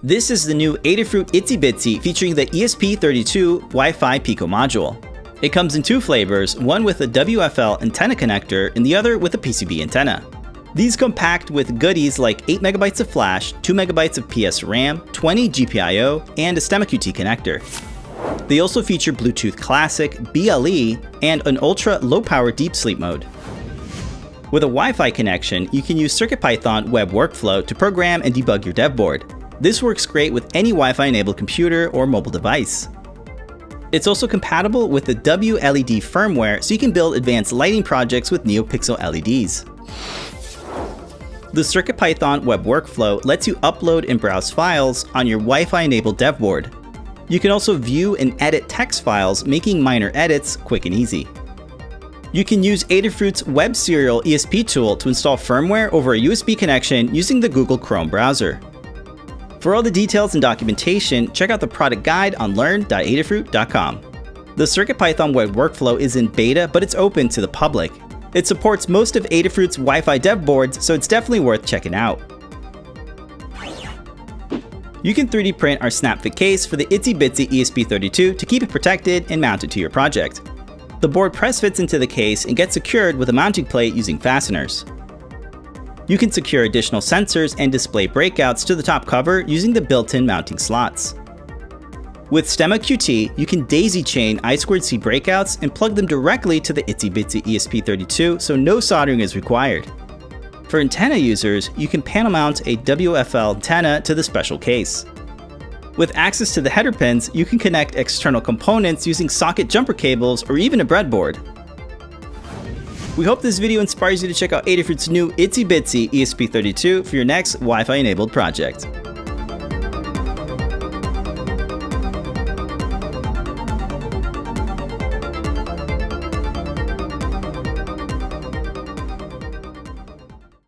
This is the new Adafruit ItsyBitsy featuring the ESP32 Wi-Fi Pico module. It comes in two flavors, one with a wFL antenna connector and the other with a PCB antenna. These come packed with goodies like 8 MB of flash, 2 MB of PS RAM, 20 GPIO, and a STEMMA QT connector. They also feature Bluetooth Classic, BLE, and an ultra low-power deep sleep mode. With a Wi-Fi connection, you can use CircuitPython web workflow to program and debug your dev board. This works great with any Wi-Fi enabled computer or mobile device. It's also compatible with the WLED firmware, so you can build advanced lighting projects with NeoPixel LEDs. The CircuitPython web workflow lets you upload and browse files on your Wi-Fi enabled dev board. You can also view and edit text files, making minor edits quick and easy. You can use Adafruit's Web Serial ESP tool to install firmware over a USB connection using the Google Chrome browser. For all the details and documentation, check out the product guide on learn.adafruit.com. The CircuitPython web workflow is in beta, but it's open to the public. It supports most of Adafruit's Wi-Fi dev boards, so it's definitely worth checking out. You can 3D print our snap-fit case for the ItsyBitsy ESP32 to keep it protected and mount it to your project. The board press fits into the case and gets secured with a mounting plate using fasteners. You can secure additional sensors and display breakouts to the top cover using the built-in mounting slots. With STEMMA QT, you can daisy chain I2C breakouts and plug them directly to the ItsyBitsy ESP32, so no soldering is required. For antenna users, you can panel mount a wFL antenna to the special case. With access to the header pins, you can connect external components using socket jumper cables or even a breadboard. We hope this video inspires you to check out Adafruit's new ItsyBitsy ESP32 for your next Wi-Fi enabled project.